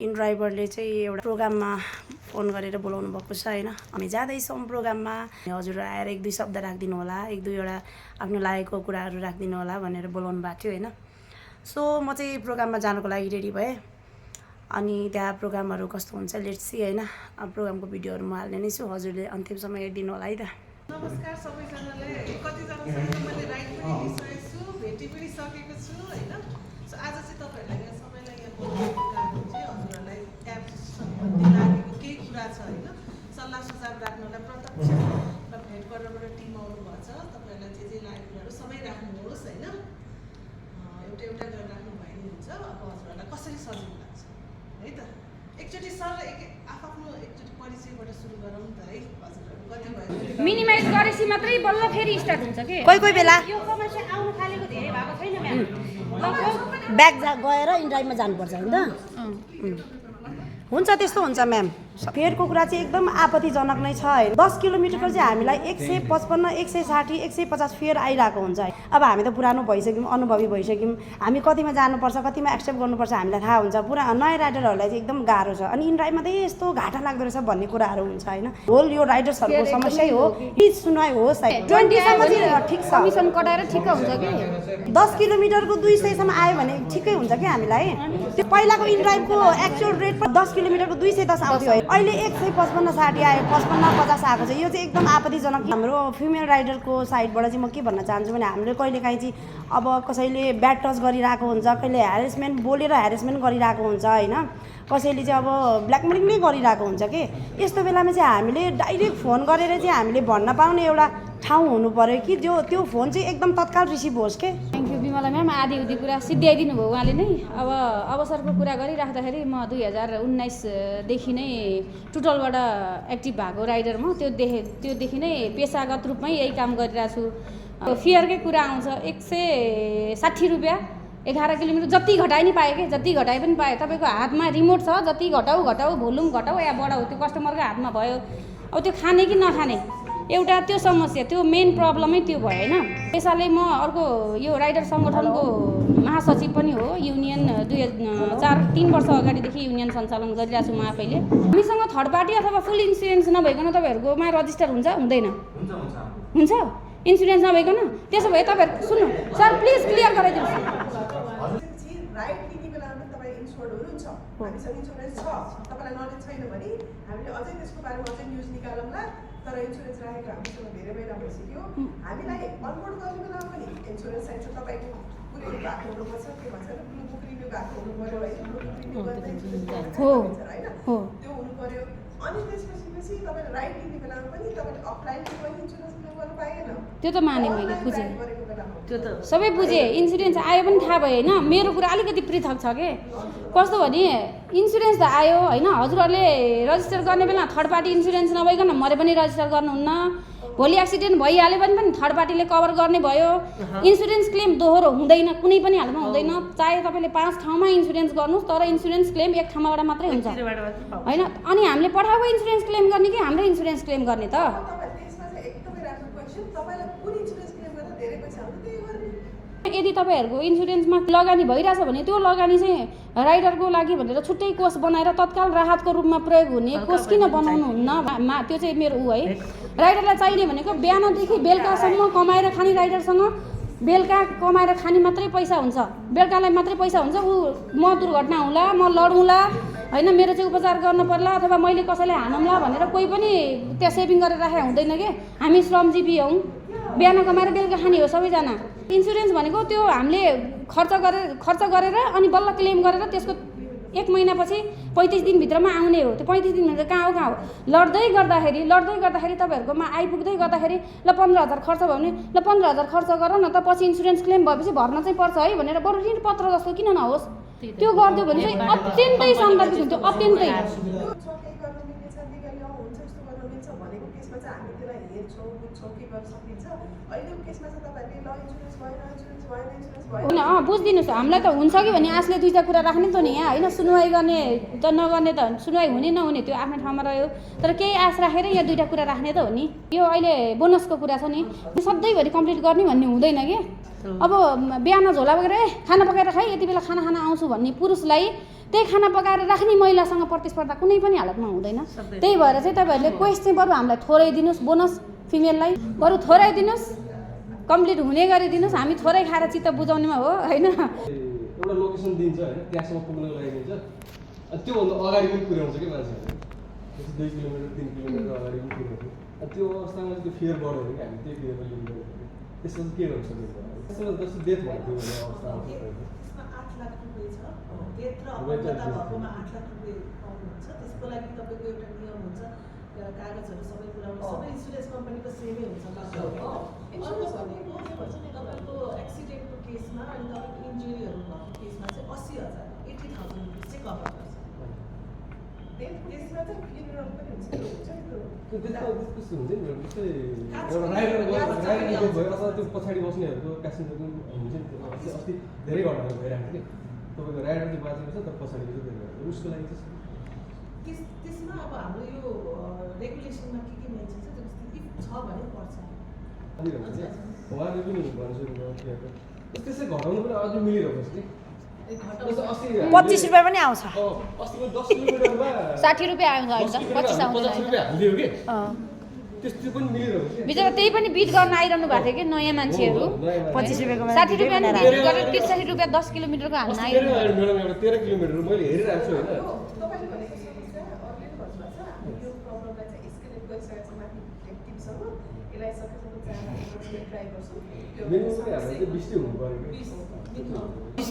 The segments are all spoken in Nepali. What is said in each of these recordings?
इन ड्राइभरले चाहिँ एउटा प्रोग्राममा फोन गरेर बोलाउनु भएको छ हैन। हामी जाँदैछौँ प्रोग्राममा, हजुर आएर एक दुई शब्द राखिदिनु होला, एक दुईवटा आफ्नो लागेको कुराहरू राखिदिनु होला भनेर बोलाउनु भएको थियो हैन। सो म चाहिँ प्रोग्राममा जानको लागि रेडी भएँ। अनि त्यहाँ प्रोग्रामहरू कस्तो हुन्छ लेट्स सी हैन। प्रोग्रामको भिडियोहरू म हाल्ने नै छु, हजुरले अन्तिमसम्म हेरिदिनु होला है त। नमस्कार सबैजनालाई। कतिजनासँग मैले राइड पनि लिइसकेको छु, भेटी पनि सकेको छु हैन। सो आज चाहिँ तपाईहरुलाई यहाँ सबैलाई यहाँ बोलाउनुको कारण चाहिँ हजुरहरूलाई एप सम्बन्धी लागेको केही कुरा छ हैन, सल्लाह सुझाव राख्नलाई प्रत्यक्ष भेट गरेरबाट टिम आउनु भएको छ। तपाईहरुलाई जे लागेको कुराहरू सबै राख्नुहोस् हैन। एउटा एउटा गरेर राख्नु भयो नि हुन्छ। अब हजुरहरूलाई कसरी सजिलो लाग्छ है त। एकचोटि सर आफ्नो एकचोटि परिचयबाट सुरु गरौँ त है। हजुरहरू कति भयो मिनिमाइज गरेपछि मात्रै बल्ल फेरि स्टार्ट हुन्छ के। कोही बेला यो समस्या आउनु थालेको धेरै भएको छैन म्याम। ब्याक गएर इन्ड्राइभमा जानुपर्छ हैन त। हुन्छ त्यस्तो हुन्छ म्याम। फेयरको कुरा चाहिँ एकदम आपत्तिजनक नै छ है। 10 किलोमिटरको चाहिँ हामीलाई 155, 160, 150 फेयर आइरहेको हुन्छ है। अब हामी त पुरानो भइसक्यौँ, अनुभवी भइसक्यौँ, हामी कतिमा जानुपर्छ कतिमा एक्सेप्ट गर्नुपर्छ हामीलाई थाहा हुन्छ। पुरा नयाँ राइडरहरूलाई चाहिँ एकदम गाह्रो छ। अनि इन्ड्राइभमा चाहिँ यस्तो घाटा लाग्दो रहेछ भन्ने कुराहरू हुन्छ हैन। होल यो राइडर्सहरूको समस्या हो। प्लिज सुनाइ होस् है। 20 सम्म चाहिँ ठिक छ, कमिसन कटाएर ठिक हुन्छ कि। 10 किलोमिटरको 200 सम्म आयो भने ठिकै हुन्छ कि हामीलाई। त्यो पहिलाको इन्ड्राइभको एक्चुअल रेट 10 किलोमिटरको 210 आउँथ्यो है। अहिले 155, 60 आयो, 55, 50 आएको छ। यो चाहिँ एकदम आपत्तिजनक। हाम्रो फिमेल राइडरको साइडबाट चाहिँ म के भन्न चाहन्छु भने हामीले कहिलेकाहीँ चाहिँ अब कसैले ब्याड टच गरिरहेको हुन्छ, कहिले ह्यारेसमेन्ट बोलेर ह्यारेसमेन्ट गरिरहेको हुन्छ हैन। कसैले चाहिँ अब ब्ल्याकमेलिङ नै गरिरहेको हुन्छ कि। यस्तो बेलामा चाहिँ हामीले डाइरेक्ट फोन गरेर चाहिँ हामीले भन्न पाउने एउटा ठाउँ हुनु पर्यो कि त्यो फोन चाहिँ एकदम तत्काल रिसिभ होस् के। Thank you Bimala ma'am. आधी उधी कुरा सिद्ध्याइदिनु भयो उहाँले नै। अब अवसरको कुरा गरिराख्दाखेरि म 2019देखि नै टुटलबाट एक्टिभ भएको राइडर म। त्योदेखि नै पेसागत रूपमै यही काम गरिरहेको छु। फेयरकै कुरा आउँछ 160 रुपियाँ 11 किलोमिटर। जति घटाए नि पाएँ कि, जति घटाए पनि पाएँ। तपाईँको हातमा रिमोट छ, जति घटाऊ भोल्युम घटाऊ या बढाऊ त्यो कस्टमरको हातमा भयो। अब त्यो खाने कि नखाने एउटा त्यो समस्या, त्यो मेन प्रब्लमै त्यो भयो हैन। त्यसैले म अर्को यो राइडर सङ्गठनको महासचिव पनि हो। युनियन 3 वर्ष अगाडिदेखि युनियन सञ्चालन गरिरहेको छु म आफैले। हामीसँग थर्ड पार्टी अथवा फुल इन्सुरेन्स नभइकन तपाईँहरूकोमा रजिस्टर हुन्छ हुँदैन? हुन्छ इन्सुरेन्स नभइकन। त्यसो भए तपाईँहरू सुन्नु सर, प्लिज क्लियर गराइदिनुहोस्। राइड लिने बेलामा तपाईँ इन्स्योर्ड हुनुहुन्छ, हामीसँग इन्सुरेन्स छ। तपाईँलाई नलेज छैन भने हामीले अझै त्यसको बारेमा अझै न्युज निकालौँला। तर इन्सुरेन्स राखेको हामीसँग धेरै महिना भइसक्यो। हामीलाई अनबोर्ड गर्ने बेलामा पनि इन्सुरेन्स चाहिन्छ। तपाईँको पुरै भएको हुनुपर्छ, के भन्छ ब्लु बुक रिन्यू भएको हुनु पऱ्यो है। ब्लु बुक रिन्यू गर्दा इन्सुरेन्स होइन त्यो हुनु पऱ्यो। अनि त्यसपछि तपाईँले राइड लिने बेलामा पनि तपाईँले अफलाइनको पनि इन्सुरेन्स क्लेम गर्नु पाएन। त्यो त माने मैले बुझेँ, गरेको बेलामा त्यो त सबै बुझेँ। इन्सुरेन्स आयो पनि थाहा भयो होइन। मेरो कुरा अलिकति पृथक छ के। कस्तो भने इन्सुरेन्स त आयो होइन। हजुरहरूले रजिस्टर गर्ने बेला थर्ड पार्टी इन्सुरेन्स नभइकन मरे पनि रजिस्टर गर्नुहुन्न। भोलि एक्सिडेन्ट भइहाल्यो भने पनि थर्ड पार्टीले कभर गर्ने भयो। इन्सुरेन्स क्लेम दोहोरो हुँदैन, कुनै पनि हालमा हुँदैन। चाहे तपाईँले 5 ठाउँमा इन्सुरेन्स गर्नुहोस्, तर इन्सुरेन्स क्लेम एक ठाउँबाट मात्रै हुन्छ होइन। अनि हामीले पठाएको इन्सुरेन्स क्लेम गर्ने कि हाम्रो इन्सुरेन्स क्लेम गर्ने त? त्यसमा चाहिँ एकदमै राम्रो क्वेसन। तपाईँलाई कुन इन्सुरेन्स क्लेम गर्दा धेरै पैसा हुन्छ त्यही गर्ने। यदि तपाईँहरूको इन्सुरेन्समा लगानी भइरहेछ भने त्यो लगानी चाहिँ राइडरको लागि भनेर छुट्टै कोष बनाएर तत्काल राहतको रूपमा प्रयोग हुने कोष किन बनाउनुहुन्न? त्यो चाहिँ मेरो है। राइडरलाई चाहिने भनेको बिहानदेखि बेलुकासम्म कमाएर खाने राइडरसँग बेलुका कमाएर खाने मात्रै पैसा हुन्छ, बेलुकालाई मात्रै पैसा हुन्छ। म दुर्घटना होला, म लडौँला होइन, मेरो चाहिँ उपचार गर्नु पर्ला अथवा मैले कसैलाई हानौँला भनेर कोही पनि त्यहाँ सेभिङ गरेर राखेर हुँदैन कि। हामी श्रमजीवी हौँ, बिहान कमाएर बेलुका खाने हो सबैजना। इन्सुरेन्स भनेको त्यो हामीले खर्च गरेर अनि बल्ल क्लेम गरेर त्यसको 1 महिनापछि 35 दिनभित्रमा आउने हो। त्यो 35 दिनभित्र कहाँ हो? लड्दै गर्दाखेरि तपाईँहरूकोमा आइपुग्दै गर्दाखेरि ल 15,000 खर्च भयो भने ल 15,000 खर्च गर न त, पछि इन्सुरेन्स क्लेम भएपछि भर्न चाहिँ पर्छ है भनेर बरु ऋण पत्र जस्तो किन नहोस् त्यो गरिदियो भने चाहिँ अत्यन्तै सान्दर्भिक हुन्थ्यो। अत्यन्तै भनेको केसमा चाहिँ हामी त्यसलाई हेर्छौँ, बुझ्छौँ, के गर्न सकिन्छ। अहिलेको केसमा चाहिँ तपाईँहरूले ल इन्सुरेन्स भएन, इन्सुरेन्स भएन। बुझिदिनुहोस्। हामीलाई त हुन्छ कि भने आशले दुईवटा कुरा राख्ने त नि यहाँ होइन। सुनवाई गर्ने त नगर्ने त सुनवाई हुने नहुने त्यो आफ्नो ठाउँमा रह्यो। तर केही आश राखेर यहाँ दुईवटा कुरा राख्ने त हो नि। यो अहिले बोनसको कुरा छ नि, सधैँभरि कम्प्लिट गर्ने भन्ने हुँदैन कि। अब बिहान झोला बोकेर खाना पकाएर खाइ यति बेला खाना आउँछु भन्ने पुरुषलाई त्यही खाना पकाएर राख्ने महिलासँग प्रतिस्पर्धा कुनै पनि हालतमा हुँदैन। त्यही भएर चाहिँ तपाईँहरूले क्वेस्ट चाहिँ बरु हामीलाई थोरै दिनुहोस्, बोनस फिमेललाई बरु थोरै दिनुहोस्, कम्प्लिट हुने गरिदिनुहोस्। हामी थोरै खाएर चित्त बुझाउनेमा हो होइन। एउटा लोकेसन दिन्छ होइन, त्यहाँसम्म पुग्नको लागि दिन्छ, अनि त्योभन्दा अगाडि पनि पुर्याउँछ कि मान्छेहरू, 2 किलोमिटर 3 किलोमिटर अगाडि पनि पुर्याउँछ। अनि त्यो अवस्थामा चाहिँ त्यो फेयर बढ्यो भने कि हामी त्यही फेयरमा लिनु पऱ्यो। त्यसमा चाहिँ के गर्नु सकिन्छ? त्यसमा जस्तो डेथ भएको भन्ने अवस्था आउँछ। त्यसमा 8 लाख रुपियाँ छ। डेथ र अपङ्गता भएकोमा 8 लाख रुपियाँ पाउनुहुन्छ। त्यसको लागि तपाईँको एउटा नियम हुन्छ, कागजहरू सबै पुऱ्याउनु, सबै इन्सुरेन्स कम्पनीको सेमै हुन्छ। इन्सुरेन्स भनेको के भन्छ नि, तपाईँको एक्सिडेन्टको केसमा अनि तपाईँको इन्जुरीहरू भएको केसमा चाहिँ 80,000 80,000 रुपियाँ चाहिँ कभर गर्छ। त्यसमा चाहिँ क्लियर पनि हुन्छ, त्यो हुन्छ नि त्यो। त्यस्तो हुन्छ नि, जस्तै एउटा राइडर भयो अथवा त्यो पछाडि बस्नेहरूको प्यासेन्जरको हुन्छ नि, त्यो अस्ति धेरै घटनाहरू भइरहेको थियो कि तपाईँको राइडर चाहिँ बाँचेको छ तर पछाडिको चाहिँ धेरै उसको लागि चाहिँ त्यसमा अब हाम्रो यो रेगुलेसनमा के मेन्सन छ, त्यो इफ छ भने पर्छ। उहाँले पनि भन्छु त्यसै घटाउनु पनि अझै मिलिरहेको छ कि 25 रुपियाँ पनि आउँछ। अस्तिको 10 किलोमिटरमा 60 रुपियाँ आउँछ अहिले त, 25 आउँदैन। 50 रुपियाँ हालिदियो कि त्यस्तो पनि मिलिरहेको छ। बिचरा त्यही पनि बिट गर्न आइरहनु भएको थियो कि नयाँ मान्छेहरू। 25 रुपियाँको 60 रुपियाँ बिट गरेर 60 रुपियाँ 10 किलोमिटरको हाल्न आइरहनु। मेरोमा एउटा 13 किलोमिटर मैले हेरिरहेको छु होइन। तपाईँले भनेको समस्या अरूले भन्नुभएको छ, यो प्रब्लमलाई चाहिँ एस्केलेट गरिसकेको छ माथि टिमसम्म, यसलाई सकेसम्म चाहिँ ट्राई गर्छौँ। मेन पनि हाम्रो चाहिँ 20 हुनु पऱ्यो कि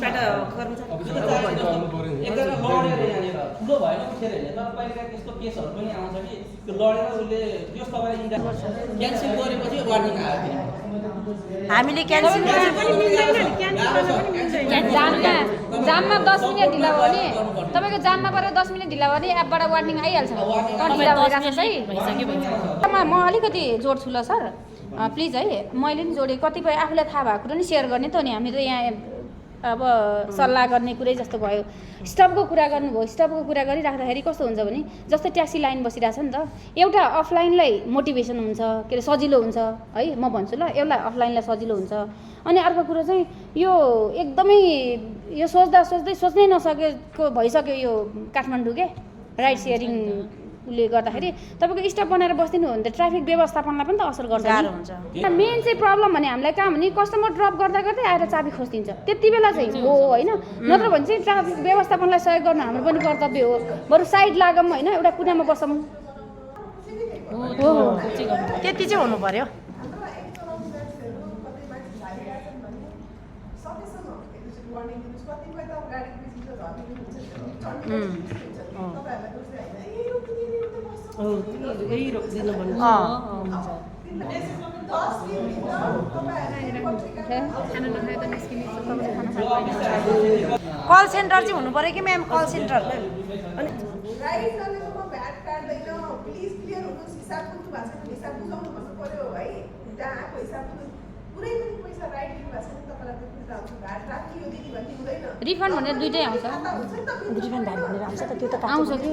बाट गर्नु छ। एकजना लडेर यहाँनिर ठुलो भएन उठेर हिँड्ने, तर कहिलेकाहीँ त्यस्तो केसहरू पनि आउँछ कि त्यो लडेर उसले त्यस तपाईँलाई क्यान्सल गरेपछि वार्निङ आयो फेरि। हामीले क्यान्सल जाममा 10 मिनट ढिला भयो भने तपाईँको जाममा परेर 10 मिनट ढिला भयो भने एपबाट वार्निङ आइहाल्छ। ढिला भइरहेको छ है। म अलिकति जोड्छु ल सर, प्लिज है। मैले नि जोडेँ, कतिपय आफूलाई थाहा भएको कुरो नि सेयर गर्ने त नि। हामी त यहाँ अब सल्लाह गर्ने कुरै जस्तो भयो। स्टपको कुरा गर्नुभयो, स्टपको कुरा गरिराख्दाखेरि कस्तो हुन्छ भने जस्तै ट्याक्सी लाइन बसिरहेछ नि त, एउटा अफलाइनलाई मोटिभेसन हुन्छ, के अरे सजिलो हुन्छ है, म भन्छु ल, एउटा अफलाइनलाई सजिलो हुन्छ। अनि अर्को कुरो चाहिँ यो एकदमै यो सोच्नै नसकेको भइसक्यो यो काठमाडौँ के राइड सेयरिङ ले गर्दाखेरि तपाईँको स्टप बनाएर बस्दिनु हो भने त ट्राफिक व्यवस्थापनलाई पनि त असर गर्छ। गाह्रो हुन्छ। मेन चाहिँ प्रब्लम भने हामीलाई कहाँ भने कस्टमर ड्रप गर्दा गर्दै आएर चाबी खोजिदिन्छ, त्यति बेला चाहिँ हो होइन। नत्र भने चाहिँ ट्राफिक व्यवस्थापनलाई सहयोग गर्नु हाम्रो पनि कर्तव्य हो। बरु साइड लागौँ होइन, एउटा कुनामा बसौँ। हो त्यति चाहिँ हुनु पर्यो। कल सेन्टर चाहिँ हुनु पर्यो कि म्याम, कल सेन्टर। अनि राइड गर्नेकोमा भ्याट काट्दैन, प्लिज क्लियर हुनुहोस्, हिसाब कुन भएको छ भने हिसाब बुझाउनु भन्नु पर्यो है। जहाँ आएको हिसाब पुरै पनि पैसा राइड दिनु भएको छ भने तपाईँलाई बुझ्नु आउँछ, भ्याट राखी यो दिदी भन्ने हुँदैन। रिफन्ड भनेर दुइटै आउँछ। रिफन्ड भ्याट भनेर आउँछ त, त्यो त आउँछ कि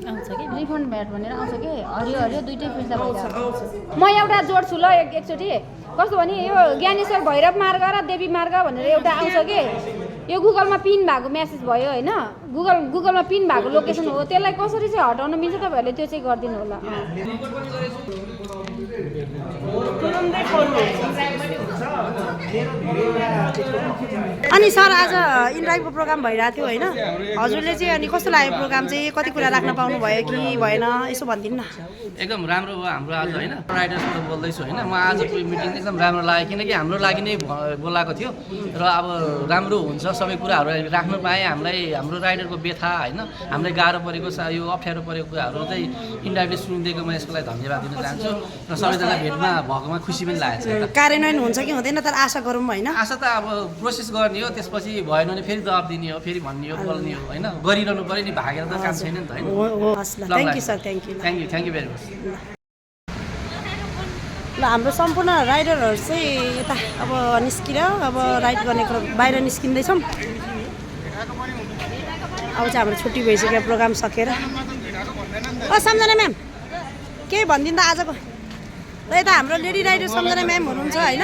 रिफन्ड भ्याट भनेर आउँछ कि हरियो दुइटै फिर्ता भइरहेको। म एउटा जोड्छु ल एकचोटि। कस्तो भने यो ज्ञानेश्वर भैरव मार्ग र देवी मार्ग भनेर एउटा आउँछ कि, यो गुगलमा पिन भएको मेसेज भयो होइन, गुगलमा पिन भएको लोकेसन हो। त्यसलाई कसरी चाहिँ हटाउन मिल्छ तपाईँहरूले त्यो चाहिँ गरिदिनु होला। अनि सर आज इनड्राइभको प्रोग्राम भइरहेको थियो होइन, हजुरले चाहिँ अनि कस्तो लाग्यो प्रोग्राम चाहिँ, कति कुरा राख्न पाउनु भयो कि भएन यसो भनिदिनु न। एकदम राम्रो भयो हाम्रो आज होइन, राइडर्सबाट बोल्दैछु होइन। म आजको मिटिङ एकदम राम्रो लाग्यो, किनकि हाम्रो लागि नै बोलाएको थियो र अब राम्रो हुन्छ सबै कुराहरू राख्नु पाएँ। हामीलाई हाम्रो राइडरको व्यथा होइन, हामीलाई गाह्रो परेको यो अप्ठ्यारो परेको कुराहरू चाहिँ इन्डाइरेक्टली सुनिदिएको म यसको लागि धन्यवाद दिन चाहन्छु र सबैजना भेटमा भएकोमा खुसी पनि लागेको छ। कार्यान्वयन हुन्छ कि हुँदैन तर आशा गरौँ होइन। आशा त अब प्रोसेस गर्ने हो, त्यसपछि भएन भने फेरि जवाब दिने हो, फेरि भन्ने हो, बोल्ने हो होइन। गरिरहनु पऱ्यो नि, भागेर त काम छैन नि त होइन। हस् ल, thank you sir, thank you very much. ल हाम्रो सम्पूर्ण राइडरहरू चाहिँ यता अब निस्किएर अब राइड गर्ने बाहिर निस्किँदैछौँ। अब चाहिँ हाम्रो छुट्टी भइसक्यो प्रोग्राम सकेर। सम्झना म्याम केही भनिदिनु त आजको र यता हाम्रो लेडी राइडर सम्झना म्याम हुनुहुन्छ होइन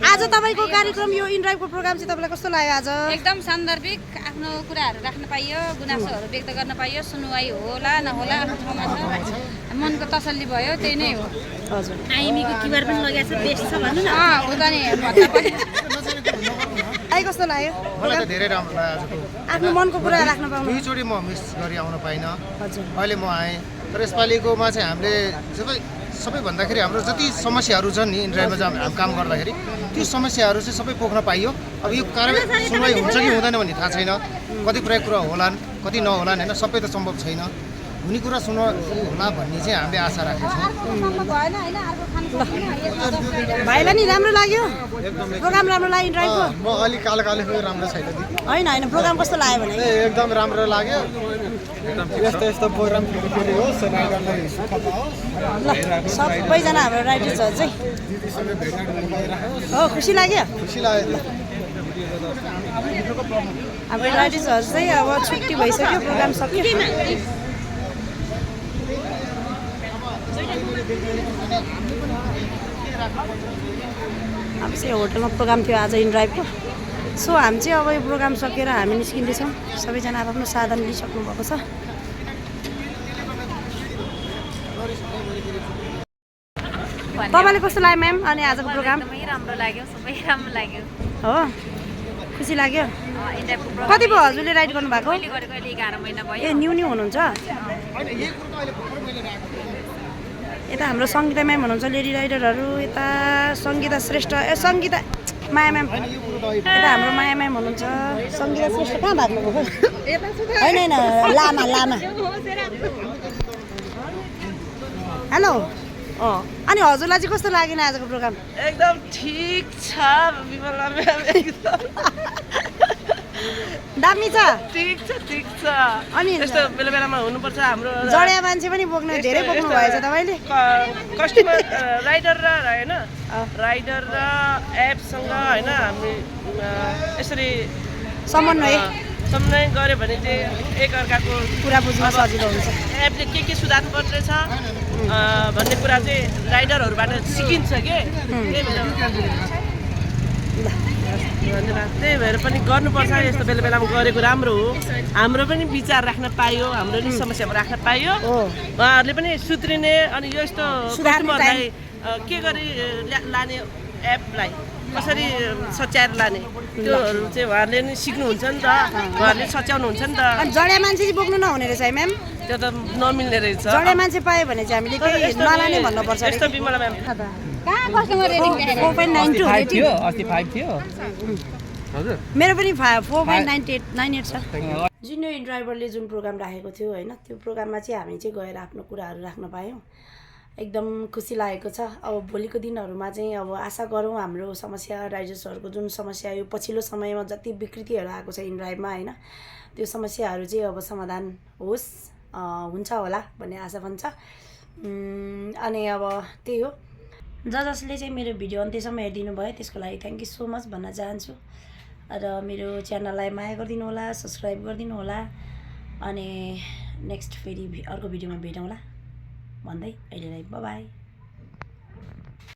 आज तपाईँको कार्यक्रम यो इनड्राइभको प्रोग्राम चाहिँ तपाईँलाई कस्तो लाग्यो आज एकदम सान्दर्भिक आफ्नो कुराहरू राख्न पाइयो गुनासोहरू व्यक्त गर्न पाइयो सुनवाई होला नहोला आफ्नो ठाउँमा छ मनको तसल्ली भयो त्यही नै हो हजुर आइमीको किबार पनि लगाएको छ बेस्ट छ भन्नु न हो त नि भन्दा पनि आइ कस्तो लाग्यो मलाई त धेरै राम्रो लाग्यो आजको आफ्नो मनको कुरा राख्न पाउनु दुईचोटि म मिस गरी आउन पाइनँ हजुर अहिले म आएँ तर यसपालिकोमा चाहिँ हामीले सबै भन्दाखेरि हाम्रो जति समस्याहरू छन् नि इन्ड्राइभमा चाहिँ हामी काम गर्दाखेरि त्यो समस्याहरू चाहिँ सबै पोख्न पाइयो अब यो कारबाही सुनवाई हुन्छ कि हुँदैन भन्ने थाहा छैन कतिपय कुरा होलान् कति नहोलान् होइन सबै त सम्भव छैन हुने कुरा होला भन्ने चाहिँ हामीले आशा राखेको छौँ भाइलाई नि राम्रो लाग्यो प्रोग्राम राम्रो लाग्यो इनड्राइभको म अलिक कालो कालो राम्रो छैन होइन होइन प्रोग्राम कस्तो लाग्यो भने एकदम राम्रो लाग्यो यस्तो यस्तो प्रोग्राम होस् ल सबैजना हाम्रो राइडर्सहरू चाहिँ हो खुसी लाग्यो खुसी लाग्यो हाम्रो राइडर्सहरू चाहिँ अब छुट्टी भइसक्यो प्रोग्राम सक्यो अब चाहिँ होटलमा प्रोग्राम थियो आज इनड्राइभको सो हामी चाहिँ अब यो प्रोग्राम सकेर हामी निस्किँदैछौँ सबैजना आफ्नो साधन लिइसक्नु भएको छ तपाईँलाई कस्तो लाग्यो म्याम अनि आजको प्रोग्राम एकदमै राम्रो लाग्यो सबै राम्रो लाग्यो हो खुसी लाग्यो इन्डियाको कति भयो हजुरले राइड गर्नुभएको गरेको अहिले 11 महिना भयो ए न्यू हुनुहुन्छ यता हाम्रो सङ्गीता म्याम हुनुहुन्छ लेडी राइडरहरू यता सङ्गीता श्रेष्ठ सङ्गीता माया म्याम यता हाम्रो माया म्याम हुनुहुन्छ सङ्गीता श्रेष्ठ कहाँ भाग्नुभयो होइन होइन लामा लामा हेलो अनि हजुरलाई चाहिँ कस्तो लागेन आजको प्रोग्राम एकदम ठिक छ विमला म्याम एकदम दामी छ ठिक छ अनि यस्तो बेला बेलामा हुनुपर्छ हाम्रो जडिया मान्छे पनि बोक्नु धेरै बोक्नु भएछ तपाईँले कस्टमर राइडर र होइन राइडर र एपसँग होइन हामी यसरी समन्वय गऱ्यो भने चाहिँ एकअर्काको कुरा बुझ्न सजिलो हुन्छ एपले के सुधार्नु पर्ने छ भन्ने कुरा चाहिँ राइडरहरूबाट सिकिन्छ के त्यही भएर पनि गर्नुपर्छ यस्तो बेला बेलामा गरेको राम्रो हो हाम्रो पनि विचार राख्न पाइयो हाम्रो पनि समस्यामा राख्न पाइयो उहाँहरूले पनि सुध्रिने अनि यो यस्तो कस्टमरलाई के गरी लाने एपलाई कसरी सच्याएर लाने त्योहरू चाहिँ उहाँहरूले नि सिक्नुहुन्छ नि त उहाँहरूले सच्याउनुहुन्छ नि त अनि जडिया मान्छे चाहिँ बोक्नु नहुने रहेछ है म्याम त्यो त नमिल्ने रहेछ जडिया मान्छे पायो भने चाहिँ हामीले केही नलाने भन्नुपर्छ यस्तो बिमला म्याम कहाँ कस्टमर रेटिङ 4.92 थियो अस्ति 5 थियो मेरो पनि 4.98 छ जुन यो ड्राइभरले जुन प्रोग्राम राखेको थियो होइन त्यो प्रोग्राममा चाहिँ हामी चाहिँ गएर आफ्नो कुराहरू राख्न पायौँ एकदम खुसी लागेको छ अब भोलिको दिनहरूमा चाहिँ अब आशा गरौँ हाम्रो समस्या राइडर्सहरूको जुन समस्या यो पछिल्लो समयमा जति विकृतिहरू आएको छ इनड्राइभमा होइन त्यो समस्याहरू चाहिँ अब समाधान होस् हुन्छ होला भन्ने आशा पनि छ अनि अब त्यही हो जसले चाहिँ मेरो भिडियो अन्त्यसम्म हेरिदिनु भयो त्यसको लागि थ्याङ्क यू सो मच भन्न चाहन्छु र मेरो च्यानललाई माया गरिदिनु होला सब्सक्राइब गरिदिनु होला अनि नेक्स्ट फेरि अर्को भिडियोमा भेटौँला भन्दै अहिलेलाई बाई